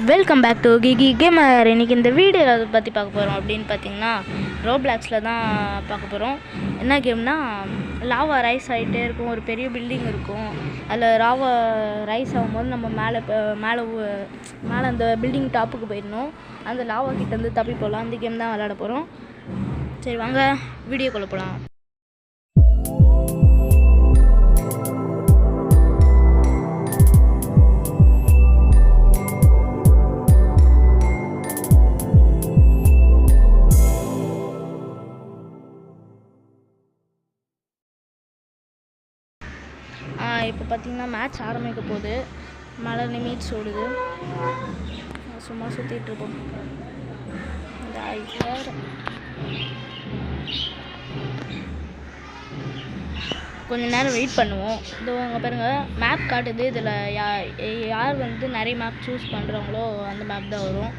Welcome back to Kiki gamer. இன்றைக்கி இந்த வீடியோவில் அதை பற்றி பார்க்க போகிறோம் அப்படின்னு பார்த்தீங்கன்னா ரோப்ளாக்ஸில் தான் பார்க்க போகிறோம். என்ன கேம்னா, லாவா ரைஸ் ஆகிட்டே இருக்கும். ஒரு பெரிய பில்டிங் இருக்கும். அதில் லாவா ரைஸ் ஆகும்போது நம்ம மேலே அந்த பில்டிங் டாப்புக்கு போயிடணும். அந்த லாவா கிட்டேருந்து தப்பி போகலாம். அந்த கேம் தான் விளையாட போகிறோம். சரி வாங்க வீடியோக்குள்ளே போகலாம். இப்போ பார்த்தீங்கன்னா மேட்ச் ஆரம்பிக்க போகுது. மழை நிமிட்ஸ் ஓடுது. சும்மா சுற்றிட்டுருப்போம். கொஞ்சம் நேரம் வெயிட் பண்ணுவோம். இதோ அங்கே பாருங்கள், மேப் காட்டுது. இதில் யார் நிறைய மேப் சூஸ் பண்ணுறாங்களோ அந்த மேப் தான் வரும்.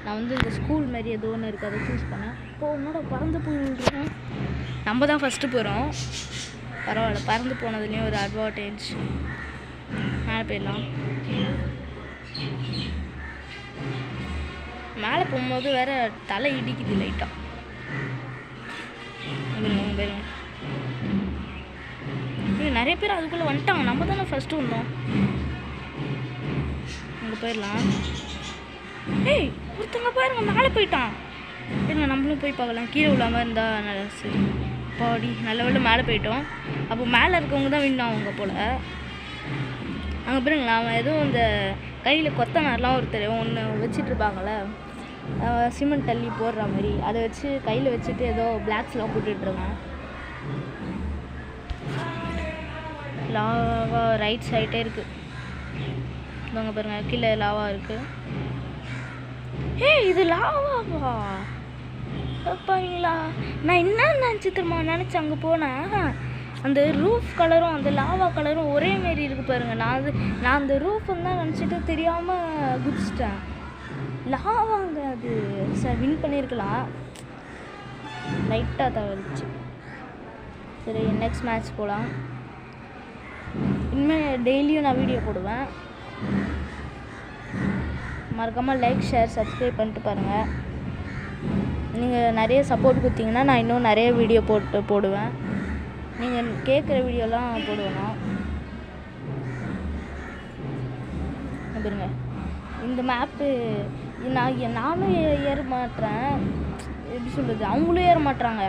நான் இந்த ஸ்கூல் மாரி ஏதோ ஒன்று இருக்குது, அதை சூஸ் பண்ணேன். இப்போ உன்னோட பறந்து போய் விடுறோம். நம்ம தான் ஃபஸ்ட்டு போகிறோம். பரவாயில்ல, பறந்து போனதுலேயும் ஒரு அட்வான்டேஜ். மேலே போயிடலாம். மேலே போகும்போது வேறு தலை இடிக்குது லைட்டாக. நிறைய பேர் அதுக்குள்ளே வந்துட்டாங்க. நம்ம தானே ஃபஸ்ட்டு வந்தோம். அங்கே போயிடலாம். ஏய், ஒருத்தங்க பாருங்க மேலே போயிட்டான். இருங்க, நம்மளும் போய் பார்க்கலாம். கீழே விழாமல் இருந்தால் நல்லா. சரி பாடி நல்ல வேலை மேலே போயிட்டோம். அப்போ மேலே இருக்கவங்க தான் வின் ஆகுங்க போல். அங்கே பாருங்களா, அவன் எதுவும் இந்த கையில் கொத்தனார்லாம் ஒருத்தர் ஒன்று வச்சிட்ருப்பாங்களே, சிமெண்ட் தள்ளி போடுற மாதிரி, அதை வச்சு கையில் வச்சுட்டு ஏதோ பிளாக்ஸ்லாம் போட்டுட்ருக்கான். லாவா ரைட் சைடே இருக்குது. இவங்க பாருங்கள், கீழே லாவா இருக்குது. இது லாவாவா? பாங்களா, நான் என்ன நினச்சிக்கிறமா நினச்சி அங்கே போனேன். அந்த ரூஃப் கலரும் அந்த லாவா கலரும் ஒரே மாரி இருக்குது பாருங்கள். நான் அந்த ரூஃப்னு தான் நினச்சிட்டு தெரியாமல் குதிச்சிட்டேன். லாவாங்க அது. சார் வின் பண்ணியிருக்கலாம், லைட்டாக தவறிச்சு. சரி, நெக்ஸ்ட் மேட்ச் போகலாம். இனிமேல் டெய்லியும் நான் வீடியோ போடுவேன். மறக்காமல் லைக், ஷேர், சப்ஸ்கிரைப் பண்ணிட்டு பாருங்கள். நீங்கள் நிறைய சப்போர்ட் கொடுத்தீங்கன்னா நான் இன்னும் நிறைய வீடியோ போடுவேன். நீங்கள் கேட்குற வீடியோலாம் போடுவேண்ணா. பாருங்க, இந்த மேப்பு நானும் ஏற மாட்டேறேன். எப்படி சொல்கிறது, அவங்களும் ஏற மாட்டுறாங்க,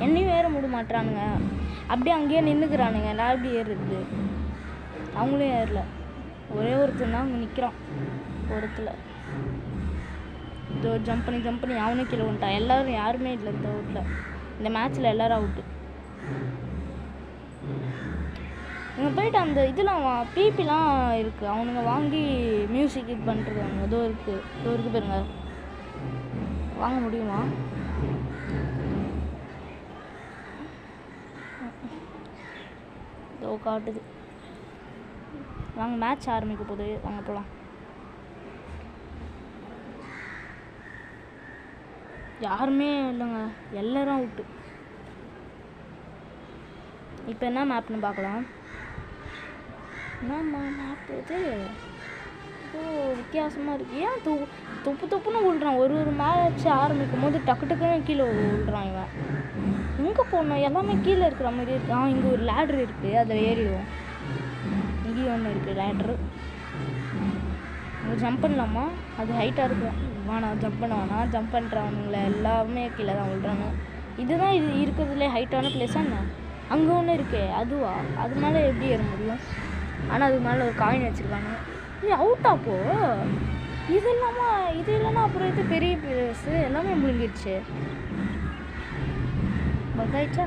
என்னையும் ஏற விட மாட்டுறானுங்க. அப்படியே அங்கேயே நின்றுக்கிறானுங்க. நான் எப்படி ஏறுறது? அவங்களும் ஏறல. ஒரே ஒருத்தன் தான் அங்கே நிற்கிறான் ஒருத்தில். இதோ ஜம்ப் பண்ணி அவனும் கீழே வந்துட்டான். எல்லோரும் யாருமே இல்லை இந்த அவுட்டில். இந்த மேட்ச்சில் எல்லோரும் அவுட்டு. இங்கே போய்ட்டு அந்த இதெல்லாம் பிபிலாம் இருக்குது, அவனுங்க வாங்கி மியூசிக் இது பண்ணிட்டுருக்காங்க. இதோ இருக்குது பாருங்க. வாங்க முடியுமா? இதோ காட்டுது. வாங்க, மேட்ச் ஆரம்பிக்க போகுது. வாங்க போகலாம். யாருமே இல்லைங்க, எல்லோரும் அவுட்டு. இப்போ என்ன மேப்னு பார்க்கலாம். என்னம்மா மேப் இது? வித்தியாசமாக இருக்குது. ஏன் தொப்புன்னு விழுறான்? ஒரு மேட்ச் ஆரம்பிக்கும் போது டக்குன்னு கீழே விழுறான் இவன். எங்கே போடணும்? எல்லாமே கீழே இருக்கிற மாதிரி இருக்கு. இங்கே ஒரு லேட்ரு இருக்குது, அதில் ஏறிடுவோம். இங்கேயும் ஒன்று இருக்குது லேட்ரு. ஜம்ப் பண்ணலாமா? அது ஹைட்டாக இருக்கும். வேணாம், ஜம்ப் பண்ண வேணாம். ஜம்ப் பண்ணுறவனுங்கள எல்லாமே கீழே தான் விழுறாங்க. இதுதான் இது இருக்கிறதுலே ஹைட்டான பிளேஸாக என்ன? அங்கே ஒன்று இருக்கே, அதுவா? அது மேலே எப்படி ஏற முடியும்? ஆனால் அதுக்கு மேலே ஒரு காயின் வச்சுருக்காங்க. இது அவுட்டாப்போ? இது இல்லைன்னா அப்புறம் இது பெரிய பிளேஸு எல்லாமே முழுங்கிடுச்சு. பக்காயிடுச்சா?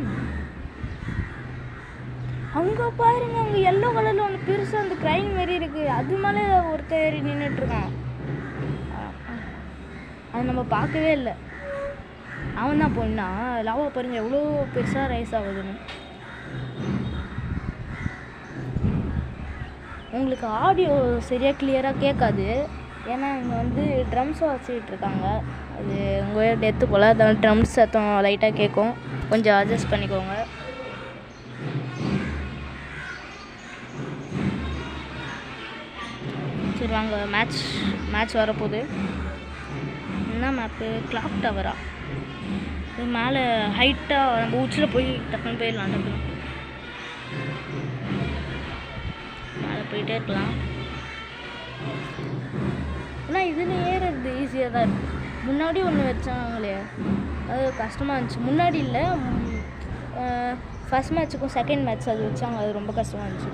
அங்கே பாருங்க, அங்கே எல்லோ கலரில் ஒன்று பெருசாக அந்த க்ரைன் மாரி இருக்குது. அது மேலே ஒருத்தர் ஏறி நின்றுட்டுருக்கான். அது நம்ம பார்க்கவே இல்லை. அவன் தான் போனா. லாவா பாருங்கள் எவ்வளோ பெருசாக ரைஸ் ஆகுதுன்னு. உங்களுக்கு ஆடியோ சரியாக கிளியராக கேட்காது. ஏன்னா இங்கே ட்ரம்ஸ் வச்சுக்கிட்டுருக்காங்க. அது உங்கள் டெத்து போல். அதான் ட்ரம்ஸ் சத்தம் லைட்டாக கேட்கும். கொஞ்சம் அட்ஜஸ்ட் பண்ணிக்கோங்க. சரி வாங்க மேட்ச் வரப்போகுது. என்ன மேப்பு? கிளாக் டவரா? இது மேலே ஹைட்டாக நம்ம உச்சில் போய் டக்குன்னு போயிடலாம். டக்குன்னு மேலே போயிட்டே இருக்கலாம். ஆனால் இதில் ஏறுறது ஈஸியாக தான் இருக்குது. முன்னாடி ஒன்று வச்சாங்களே, அது கஷ்டமாக இருந்துச்சு. முன்னாடி இல்லை, ஃபஸ்ட் மேட்ச்சுக்கும் செகண்ட் மேட்ச் அது வச்சாங்க, அது ரொம்ப கஷ்டமாக இருந்துச்சு.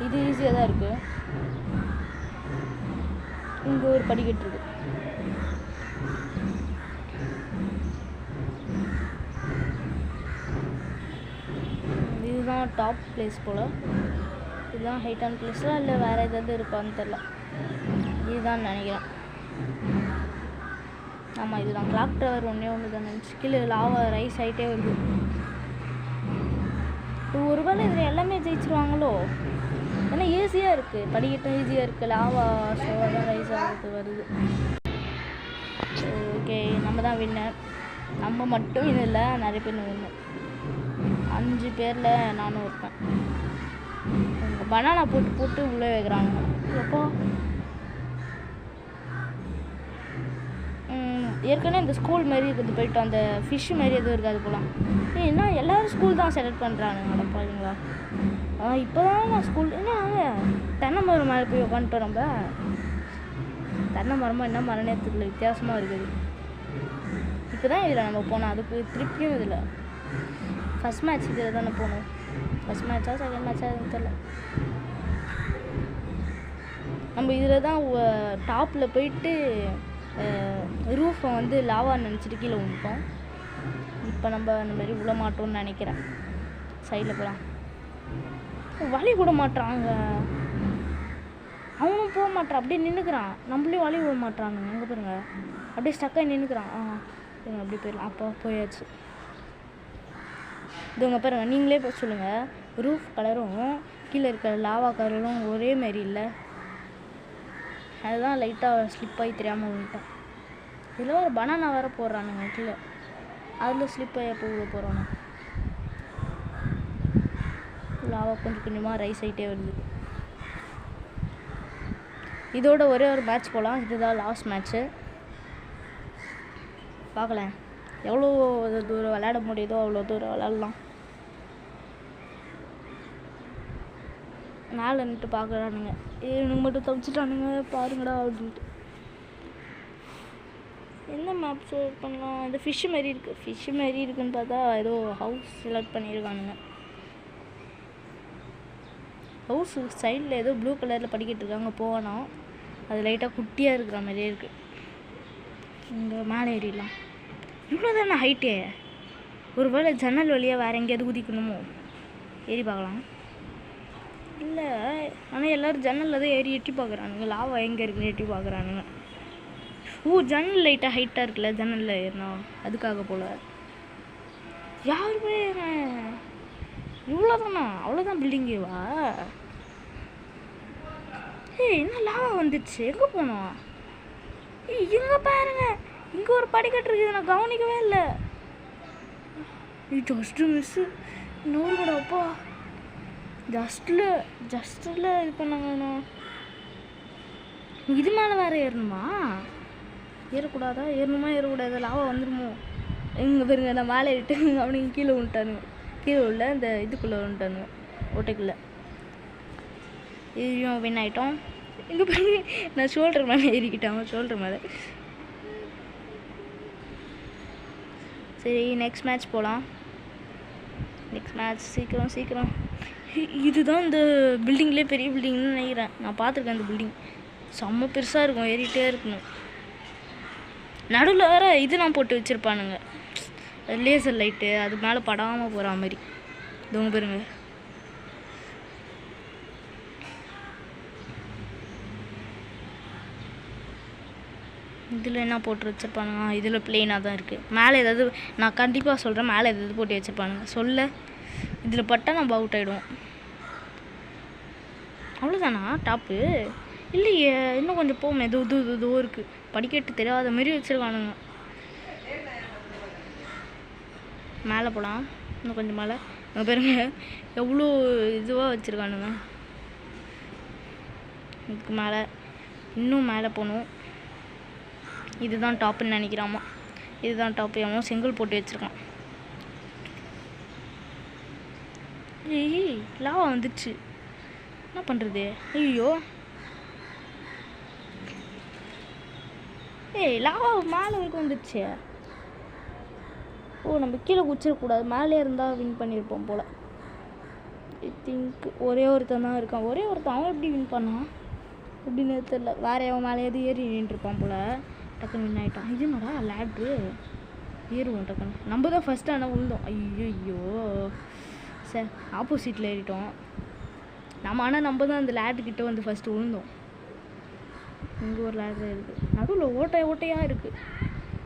இது ஈஸியாக தான் இருக்குது. இங்கே ஒரு படிக்கட்டு இருக்குது. இதுதான் டாப் பிளேஸ் போல். இதுதான் ஹைட்டான பிளேஸில் இல்லை வேறு ஏதாவது இருக்கான்னு தெரில. இதுதான் நினைக்கிறேன். ஆமாம், இதுதான். கிளாக் டவர் ஒன்று தான் நினச்சி. கீழே லாவா ரைஸ் ஆகிட்டே வருது. ஒரு வேளை இதில் எல்லாமே ஜெயிச்சிருவாங்களோ? ஏன்னா ஈஸியாக இருக்குது, படிக்கட்டும் ஈஸியாக இருக்குது, லாவா ஸ்லோவாக தான் ரைஸ் ஆகிறது வருது. ஓகே, நம்ம தான் வின்னர். நம்ம மட்டும் இது இல்லை, நிறைய பேர் வின்னர். 5 பேரில் நானும் இருப்பேன். பனானா போட்டு உள்ளே வைக்கிறாங்க. எப்போ ஏற்கனவே இந்த ஸ்கூல் மாரி இருக்குது, போய்ட்டு அந்த ஃபிஷ் மாரி எதுவும் இருக்காது போகலாம். என்ன எல்லோரும் ஸ்கூல் தான் செலக்ட் பண்ணுறாங்க நடப்பாங்களா? இப்போ தான் நான் ஸ்கூல் என்ன தென்னை மரம் மேலே போய் உட்காந்துட்டோம். நம்ம தென்னை மரமாக என்ன மரம் நேரத்துக்குள்ள வித்தியாசமாக இருக்குது. இப்போ தான் இதில் நம்ம போனோம். அதுக்கு திருப்பியும் இதில் ஃபஸ்ட் மேட்ச் இதில் தானே போகணும். ஃபஸ்ட் மேட்சா செகண்ட் மேட்சா எதுவும் தெரியல. நம்ம இதில் தான் டாப்பில் போயிட்டு ரூஃபை வந்து லாவா நினச்சிட்டு கீழே விட்டோம். இப்போ நம்ம அந்த மாதிரி விட மாட்டோம்னு நினைக்கிறேன். சைடில் போகலாம். வழி விட மாட்டாங்க, அவனும் போக மாட்டான், அப்படியே நின்றுக்கிறான். நம்மளையும் வழி விட மாட்டானுங்க. எங்கே பாருங்க, அப்படியே ஸ்டக்காக நின்றுக்கிறான். அப்படியே போயிடலாம். அப்போ போயாச்சு. இதுங்க பாருங்கள், நீங்களே போய் சொல்லுங்கள். ரூஃப் கலரும் கீழே இருக்கிற லாவா கலரும் ஒரே மாரி இல்லை. அதுதான் லைட்டாக ஸ்லிப்பாகி தெரியாமல் விட்டேன். இதில் ஒரு பனானா வேறு போடுறானுங்க கீழே. அதில் ஸ்லிப்பாகி எப்போ உள்ள போகிறானு. லாவா கொஞ்சம் கொஞ்சமாக ரைஸ் ஆகிட்டே வருது. இதோட ஒரே ஒரு மேட்ச் போகலாம். இதுதான் லாஸ்ட் மேட்ச்சு. பார்க்கலாம் எவ்வளோ தூரம் விளையாட முடியுதோ அவ்வளோ தூரம் விளையாடலாம். மேலே நின்று பார்க்குறானுங்க. இவனுக்கு மட்டும் தப்பிச்சிட்டானுங்க பாருங்கடா அப்படின்ட்டு. என்ன மேப் செலக்ட் பண்ணலாம்? இந்த ஃபிஷ்ஷு மாரி இருக்குது. ஃபிஷ்ஷு மாரி இருக்குதுன்னு பார்த்தா ஏதோ ஹவுஸ் செலக்ட் பண்ணியிருக்கானுங்க. ஹவுஸ் சைடில் ஏதோ ப்ளூ கலரில் படிக்கிட்டு இருக்காங்க. போகணும். அது லைட்டாக குட்டியாக இருக்கிற மாதிரியே இருக்குது. இங்கே மேலே ஏறிடலாம். இவ்வளோ தானே ஹைட்டே. ஒரு வேளை ஜன்னல் வழியாக வேறு எங்கேயாவது குதிக்கணுமோ? ஏறி பார்க்கலாம். இல்லை, ஆனால் எல்லோரும் ஜன்னலில் தான் ஏறி எட்டி பார்க்குறானுங்க. லாவா எங்கே இருக்குன்னு எட்டி பார்க்குறானுங்க. ஜன்னல் லைட்டாக ஹைட்டாக இருக்குல்ல, ஜன்னலில் ஏறினா அதுக்காக போல். யாருமே இவ்வளோ தானா? அவ்வளோதான் பில்டிங்கேவா? என்ன லாவா வந்துடுச்சு. எங்கே போனோம்? இங்கே பாருங்க, இங்கே ஒரு படிக்கட்டு இருக்குது. நான் கவனிக்கவே இல்லை. Just miss. இன்னொரு கூட அப்பா ஜஸ்ட்டில் இது பண்ணாங்கண்ணா. இது மேலே வேறு ஏறணுமா? ஏறக்கூடாதா? ஏறணுமா ஏறக்கூடாது? லாவா வந்துடுமோ? இங்கே பாருங்க, நான் மேலே ஏறிட்டு அவனுக்கு கீழே விட்டானுங்க. கீழே உள்ள இந்த இதுக்குள்ளே விட்டானுங்க, ஓட்டைக்குள்ளே. இதையும் வின் ஆகிட்டோம். இங்கே பாருங்க, நான் ஷோல்டர் மேலே ஏறிக்கிட்டேன். ஷோல்டர் மேலே. சரி, நெக்ஸ்ட் மேட்ச் போகலாம். நெக்ஸ்ட் மேட்ச் சீக்கிரம். இதுதான் இந்த பில்டிங்லேயே பெரிய பில்டிங்னு நினைக்கிறேன். நான் பார்த்துருக்கேன். அந்த பில்டிங் செம்ம பெருசாக இருக்கும். ஏறிட்டே இருக்கணும். நடுவில் வேறு இதெல்லாம் போட்டு வச்சுருப்பானுங்க, லேசர் லைட்டு. அது மேலே படாமல் போகிற மாதிரி. இதுவங்க பாருங்க. இதில் என்ன போட்டு வச்சுருப்பானுங்க? இதில் பிளெயினாக தான் இருக்குது. மேலே ஏதாவது, நான் கண்டிப்பாக சொல்கிறேன், மேலே ஏதாவது போட்டு வச்சுருப்பானுங்க. சொல்ல இதில் பட்டால் நம்ம அவுட் ஆகிடுவோம். அவ்வளோதானா டாப்பு? இல்லையே, இன்னும் கொஞ்சம் போகும். எதோ இருக்குது. படிக்கட்டு தெரியாத மாரி வச்சுருக்கானுங்க. மேலே போகலாம். இன்னும் கொஞ்சம் மேலே. அங்கே பாருங்க எவ்வளோ இதுவாக வச்சுருக்கானுங்க. இதுக்கு மேலே இன்னும் மேலே போகணும். இதுதான் டாப்புன்னு நினைக்கிறாமா. இதுதான் டாப்பு. அவன் செங்கல் போட்டு வச்சுருக்கான். ஏய் லாவா வந்துடுச்சு, என்ன பண்ணுறது? ஐயோ ஏய் லாவா மேலே வரைக்கும் வந்துடுச்சு. ஓ நம்ம கீழே குச்சிடக்கூடாது, மேலே இருந்தால் வின் பண்ணியிருப்போம் போல். ஐ திங்க் ஒரே ஒருத்தன் தான் இருக்கான். ஒரே ஒருத்தன், அவன் எப்படி வின் பண்ணான் அப்படின்னு தெரியல. வேறு அவன் மேலே எது ஏறி நின்றுருப்பான் போல். டக்குன்னு வின் ஆகிட்டான். இது என்னடா லேட்ரு ஏறுவோம் டக்குன்னு. நம்ம தான் ஃபஸ்ட்டு ஆனால் விழுந்தோம். ஐயோ சார் ஆப்போசிட்டில் ஏறிட்டோம் நம்ம. ஆனால் நம்ம தான் அந்த லேட்ருக்கிட்ட வந்து ஃபஸ்ட்டு விழுந்தோம். இங்கே ஒரு லேட்ரு இருக்குது, நடுவில் ஓட்டையாக இருக்குது.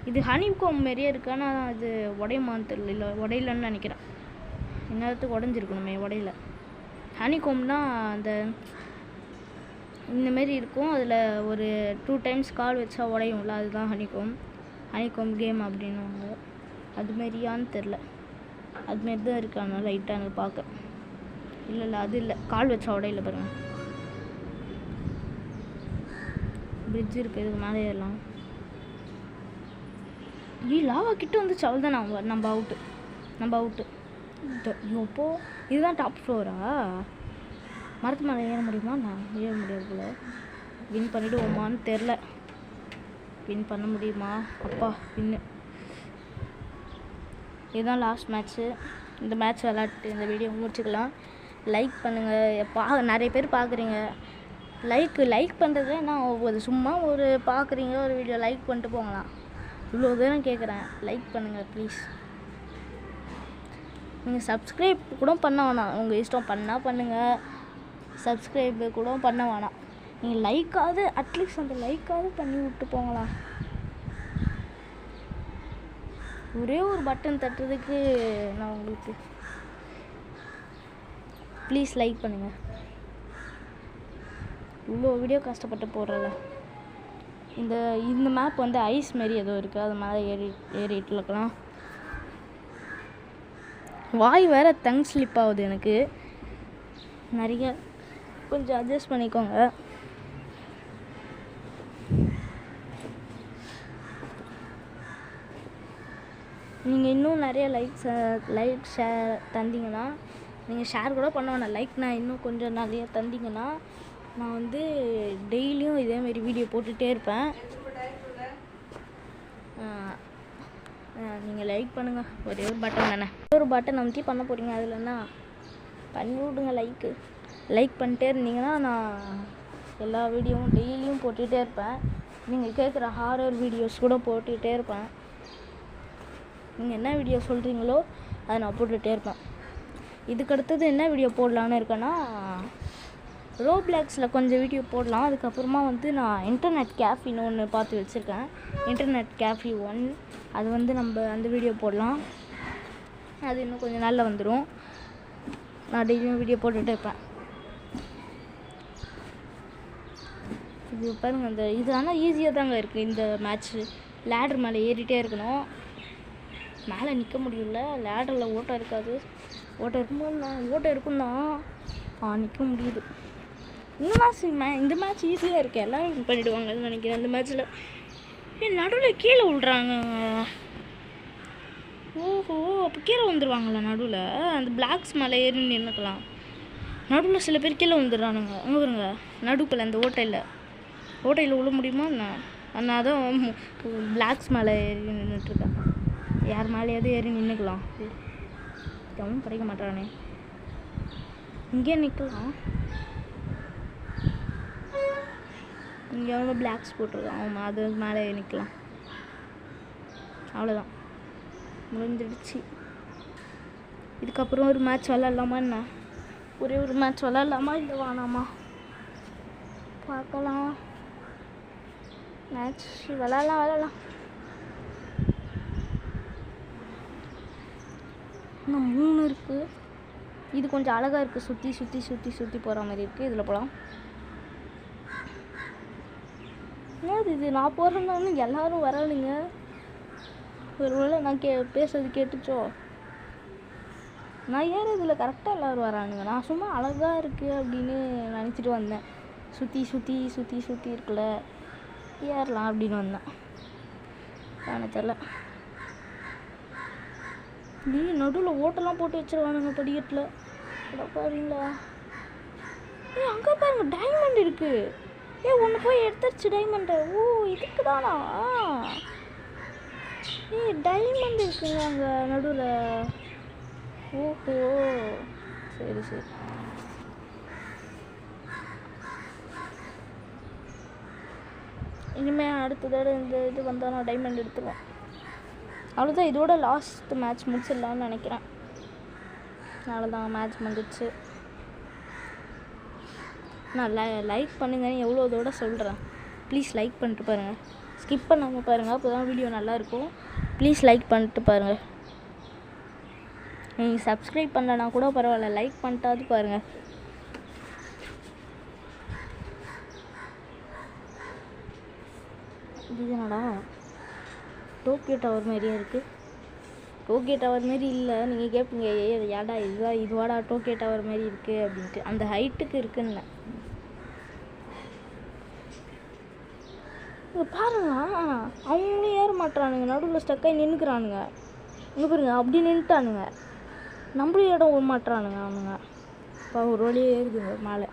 இது ஹனிகோம் மாரியே இருக்குது, ஆனால் அது உடையமான்னு தெரியல. இல்லை உடையலன்னு நினைக்கிறேன். இந்நேரத்துக்கு உடஞ்சிருக்கணுமே, உடையில. ஹனிகோம்னா அந்த இந்தமாரி இருக்கும், அதில் ஒரு 2 times கால் வச்சா உடையும்ல, அதுதான் ஹனிகோம் கேம் அப்படின்னுவாங்க. அதுமாரியான்னு தெரில, அதுமாரி தான் இருக்கு. ஆனால் லைட்டாக எனக்கு பார்க்க இல்லை அது இல்லை, கால் வச்சா உடையில பாருங்கள். பிரிட்ஜ் இருக்குது, இதுக்கு மேலே ஏறலாம். லாவா கிட்ட வந்துச்சு, அவள் தான் நம்ம அவுட்டு. இப்போ இதுதான் டாப் ஃப்ளோரா? மரத்து மேலே ஏற முடியுமா? நான் ஏற முடியாது போல். வின் பண்ணிவிடுவோமான்னு தெரில. வின் பண்ண முடியுமா? அப்பா வின்னு. இதுதான் லாஸ்ட் மேட்ச்சு. இந்த மேட்ச் விளாட்டு இந்த வீடியோ முடிச்சுக்கலாம். லைக் பண்ணுங்கள். நிறைய பேர் பார்க்குறீங்க. லைக் பண்ணுறது நான் சும்மா ஒரு பார்க்குறீங்க ஒரு வீடியோ லைக் பண்ணிட்டு போங்களாம். இவ்வளோ தூரம் கேட்குறேன், லைக் பண்ணுங்கள் ப்ளீஸ். நீங்கள் சப்ஸ்கிரைப் கூட பண்ண வேணாம், உங்கள் இஷ்டம். பண்ணால் பண்ணுங்கள், சப்ஸ்கிரைப் கூட பண்ண வேணாம். நீங்கள் லைக்காவது அட்லீஸ்ட் அந்த லைக்காவது பண்ணி விட்டு போங்களா. ஒரே ஒரு பட்டன் தட்டுறதுக்கு நான் உங்களுக்கு ப்ளீஸ் லைக் பண்ணுங்கள். இவ்வளோ வீடியோ கஷ்டப்பட்டு போடுறல. இந்த மேப் வந்து ஐஸ் மாரி ஏதோ இருக்குது, அது மேலே ஏறிட்டு இருக்கலாம். வாய் வேறு டங் ஸ்லிப் ஆகுது எனக்கு நிறைய, கொஞ்சம் அட்ஜஸ்ட் பண்ணிக்கோங்க. நீங்கள் இன்னும் நிறைய லைக் ஷேர் தந்தீங்கன்னா, நீங்கள் ஷேர் கூட பண்ண வேணாம், லைக் நான் இன்னும் கொஞ்சம் நிறைய தந்தீங்கன்னா நான் வந்து டெய்லியும் இதேமாரி வீடியோ போட்டுகிட்டே இருப்பேன். நீங்கள் லைக் பண்ணுங்கள். ஒரே ஒரு பட்டன் தானே, ஒரு பட்டன் அமுத்தி பண்ண போகிறீங்க. அதில்னா பண்ணி விடுங்க. லைக் பண்ணிட்டே இருந்தீங்கன்னா நான் எல்லா வீடியோவும் டெய்லியும் போட்டுகிட்டே இருப்பேன். நீங்கள் கேட்குற ஹாரர் வீடியோஸ் கூட போட்டுக்கிட்டே இருப்பேன். நீங்கள் என்ன வீடியோ சொல்கிறீங்களோ அதை நான் போட்டுகிட்டே இருப்பேன். இதுக்கடுத்தது என்ன வீடியோ போடலான்னு இருக்கேன்னா, ரோப்ளாக்ஸில் கொஞ்சம் வீடியோ போடலாம். அதுக்கப்புறமா வந்து நான் இன்டர்நெட் கேஃபின்னு ஒன்று பார்த்து வச்சுருக்கேன், இன்டர்நெட் கேஃபி 1. அது வந்து நம்ம அந்த வீடியோ போடலாம். அது இன்னும் கொஞ்சம் நாளில் வந்துடும். நான் டெய்லியும் வீடியோ போட்டுகிட்டே இருப்பேன். இது பாருங்கள், இது ஆனால் ஈஸியாக தாங்க இருக்குது இந்த மேட்ச்சு. லேடர் மேலே ஏறிட்டே இருக்கணும். மேலே நிற்க முடியல, லேடரில் ஓட்டம் இருக்காது. ஓட்டம் இருக்கும் தான் நிற்க முடியுது. இந்த மேட்ச் ஈஸியாக இருக்குது, எல்லோரும் வின் பண்ணிவிடுவாங்கன்னு நினைக்கிறேன். இந்த மேட்ச்சில் நடுவில் கீழே விழுறாங்க. ஓஹோ, அப்போ கீழே வந்துடுவாங்களா நடுவில்? அந்த பிளாக்ஸ் மேலே ஏறி நின்றுக்கலாம். நடுவில் சில பேர் கீழே வந்துடுறானுங்க. அங்கே வருங்க, நடுப்பில் அந்த ஓட்டையில் விழ முடியுமா என்ன? நான் தான் பிளாக்ஸ் மேலே ஏறி நின்றுட்டுருக்கேன். யார் மேலேயாவது ஏறி நின்றுக்கலாம். எவனும் படிக்க மாட்டானே, இங்கே நிற்கலாம். இங்கே எவ்வளோ பிளாக்ஸ் போட்டிருக்கான், அவன் அது மேலே நிற்கலாம். அவ்வளோதான், முடிஞ்சிடுச்சு. இதுக்கப்புறம் ஒரு மேட்ச் விளாட்லாமா என்ன? ஒரே ஒரு மேட்ச் விளாட்லாமா இல்லை வேணாமா பார்க்கலாம். மேட்ச் விளாட்லாம். இன்னும் 3 இருக்குது. இது கொஞ்சம் அழகாக இருக்குது, சுற்றி போகிற மாதிரி இருக்குது. இதில் போகலாம். என்னது இது? நான் போகிறேன்னு எல்லோரும் வரானுங்க. ஒரு வேளை நான் பேசுறது கேட்டுச்சோ? நான் ஏன் இதில் கரெக்டாக எல்லோரும் வரானுங்க. நான் சும்மா அழகாக இருக்குது அப்படின்னு நினச்சிட்டு வந்தேன். சுற்றி சுற்றி சுற்றி சுற்றி இருக்குல்ல ஏறலாம் அப்படின்னு வந்தேன். எனக்கு தெரில. நீ நடுவில் ஓட்டெல்லாம் போட்டு வச்சிருவானுங்க படிக்கட்டில். பாருங்களா அங்கே பாருங்க டைமண்ட் இருக்குது. ஒன்று போய் எடுத்துருச்சு டைமண்டை. ஓ இதுக்கு தானா? டைமண்ட் இருக்குங்க அங்கே நடுவில். ஓஹோ சரி சரி. இனிமேல் அடுத்த தடவை இந்த இது வந்தால் நான் டைமண்ட் எடுத்துருவேன். அவ்வளோதான், இதோட லாஸ்ட் மேட்ச் முடிச்சிடலான்னு நினைக்கிறேன். அவ்வளோதான், மேட்ச் வந்துடுச்சு. நான் லைக் பண்ணுங்கன்னு எவ்வளோ இதோட சொல்கிறேன். ப்ளீஸ் லைக் பண்ணிட்டு பாருங்கள், ஸ்கிப் பண்ணாமல் பாருங்கள், அப்போ தான் வீடியோ நல்லாயிருக்கும். ப்ளீஸ் லைக் பண்ணிட்டு பாருங்கள். நீங்கள் சப்ஸ்கிரைப் பண்ணலனா கூட பரவாயில்ல, லைக் பண்ணிட்டாது பாருங்கள். இது என்னடா டோக்கியோ டவர் மாதிரியே இருக்குது. டோக்கியோ டவர் மாரி இல்லை. நீங்கள் கேட்பீங்க ஏடா இதுவாடா டோக்கியோ டவர் மாரி இருக்குது அப்படின்ட்டு. அந்த ஹைட்டுக்கு இருக்குன்னு பாருங்க. அவங்களும் ஏற மாட்டுறானுங்க, நடுவில் ஸ்டக்காகி நின்றுக்கிறானுங்க. இங்கே பாருங்க அப்படி நின்றுட்டானுங்க. நம்மளும் இடம் விட மாட்டுறானுங்க அவனுங்க. இப்போ ஒரு வழியே ஏறுதுங்க மேலே.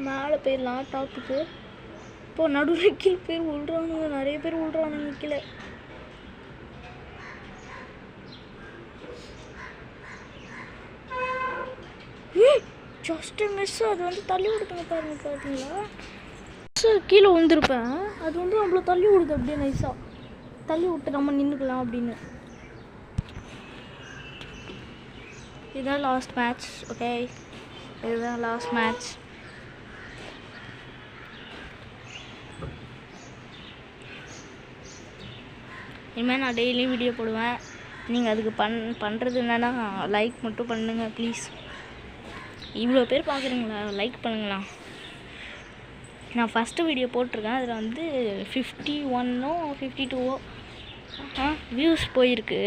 மேலே போயிடலாம் டாப்புக்கு. இப்போ நடுவில் கீழே பேர் விழுறானுங்க, நிறைய பேர் விழுறானுங்க கீழே. Just miss. அது வந்து தள்ளி விடுதுங்க பாருங்க, பார்த்தீங்களா? கீழே விழுந்திருப்பேன், அது வந்து நம்மள தள்ளி விடுது அப்படியே நைஸாக. தள்ளி விட்டு நம்ம நின்றுக்கலாம் அப்படின்னு. இதுதான் லாஸ்ட் மேட்ச். ஓகே, இதுதான் லாஸ்ட் மேட்ச். இனிமேல் நான் டெய்லியும் வீடியோ போடுவேன். நீங்கள் அதுக்கு பண்ணுறது என்னென்னா லைக் மட்டும் பண்ணுங்கள் ப்ளீஸ். இவ்வளோ பேர் பார்க்குறீங்களா, லைக் பண்ணுங்களா. நான் ஃபஸ்ட்டு வீடியோ போட்டிருக்கேன், அதில் வந்து 51ஓ 52ஓ வியூஸ் போயிருக்கு.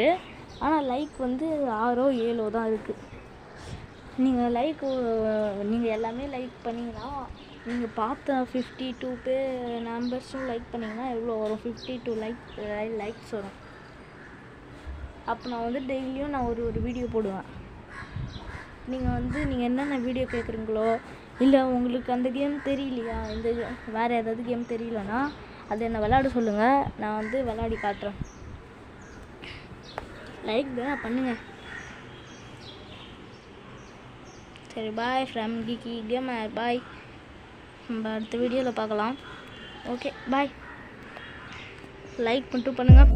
ஆனால் லைக் வந்து 6ஓ 7ஓ தான் இருக்குது. நீங்கள் எல்லாமே லைக் பண்ணிங்கன்னா, நீங்கள் பார்த்த 52 பேர் நம்பர்ஸும் லைக் பண்ணிங்கன்னா எவ்வளோ வரும்? 52 லைக்ஸ் வரும். அப்போ நான் வந்து டெய்லியும் நான் ஒரு வீடியோ போடுவேன். நீங்கள் என்னென்ன வீடியோ கேட்குறீங்களோ, இல்லை உங்களுக்கு அந்த கேம் தெரியலையா, இந்த வேறு ஏதாவது கேம் தெரியலன்னா அதை என்னை விளையாட சொல்லுங்கள், நான் வந்து விளையாடி காட்டுறேன். லைக் தான் பண்ணுங்கள். சரி, பாய் ஃப்ரம் கீகி கேமர். பாய், நம்ம அடுத்த வீடியோவில் பார்க்கலாம். Okay bye. லைக் மட்டும் பண்ணுங்கள்.